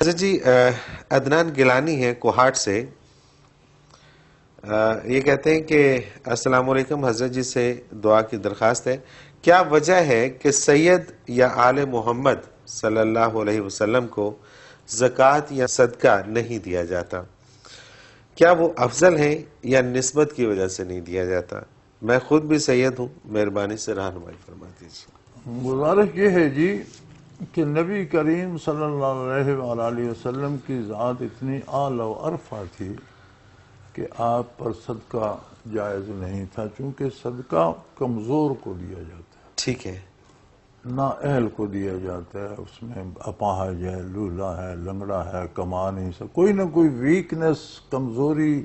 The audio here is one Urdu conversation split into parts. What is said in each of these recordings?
حضرت جی عدنان گیلانی ہے کوہاٹ سے، یہ کہتے ہیں کہ السلام علیکم، حضرت جی سے دعا کی درخواست ہے، کیا وجہ ہے کہ سید یا آل محمد صلی اللہ علیہ وسلم کو زکوٰۃ یا صدقہ نہیں دیا جاتا؟ کیا وہ افضل ہیں یا نسبت کی وجہ سے نہیں دیا جاتا؟ میں خود بھی سید ہوں، مہربانی سے رہنمائی فرما دیجیے۔ گزارش یہ ہے جی کہ نبی کریم صلی اللہ علیہ وآلہ وسلم کی ذات اتنی اعلی و عرفہ تھی کہ آپ پر صدقہ جائز نہیں تھا، چونکہ صدقہ کمزور کو دیا جاتا ہے، ٹھیک ہے، نااہل کو دیا جاتا ہے، اس میں اپاہج ہے، لولا ہے، لنگڑا ہے، کما نہیں سکتا، کوئی نہ کوئی ویکنس، کمزوری،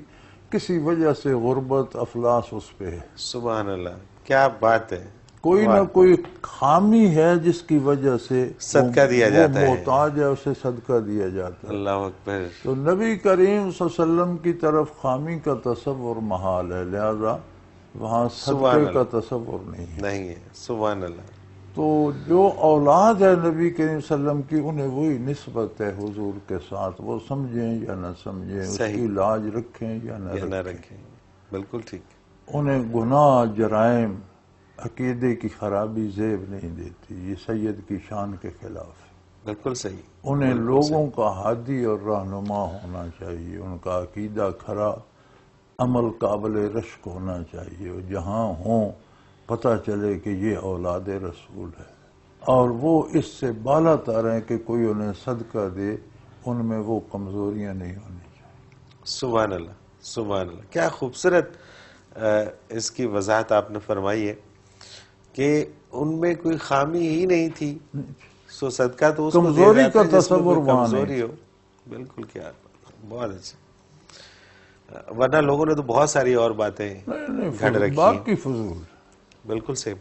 کسی وجہ سے غربت، افلاس اس پہ ہے، سبحان اللہ، کیا بات ہے، کوئی نہ کوئی خامی ہے جس کی وجہ سے صدقہ دیا جاتا ہے، وہ محتاج ہے، اسے صدقہ دیا جاتا ہے۔ اللہ اکبر۔ تو نبی کریم صلی اللہ علیہ وسلم کی طرف خامی کا تصور محال ہے، لہذا وہاں صدقے کا تصور نہیں ہے۔ سبحان اللہ۔ تو جو اولاد ہے نبی کریم صلی اللہ علیہ وسلم کی، انہیں وہی نسبت ہے حضور کے ساتھ، وہ سمجھیں یا نہ سمجھیں، اس کی لاج رکھیں یا نہ رکھیں، بالکل ٹھیک۔ انہیں گناہ، جرائم، عقیدے کی خرابی زیب نہیں دیتی، یہ سید کی شان کے خلاف ہے۔ بالکل صحیح۔ انہیں لوگوں کا ہادی اور رہنما ہونا چاہیے، ان کا عقیدہ کھرا، عمل قابل رشک ہونا چاہیے، اور جہاں ہوں پتہ چلے کہ یہ اولاد رسول ہے، اور وہ اس سے بالا تر ہیں کہ کوئی انہیں صدقہ دے، ان میں وہ کمزوریاں نہیں ہونی چاہیے۔ سبحان اللہ، سبحان اللہ، کیا خوبصورت اس کی وضاحت آپ نے فرمائی ہے کہ ان میں کوئی خامی ہی نہیں تھی، سو صدقہ تو اس کو دیا کمزوری جاتا کا ہے جس میں تصور کوئی وہاں کمزوری نہیں۔ ہو۔ بالکل، کیا بہت اچھا، ورنہ لوگوں نے تو بہت ساری اور باتیں گھڑ رکھی ہیں۔ باقی فضول۔ بالکل صحیح۔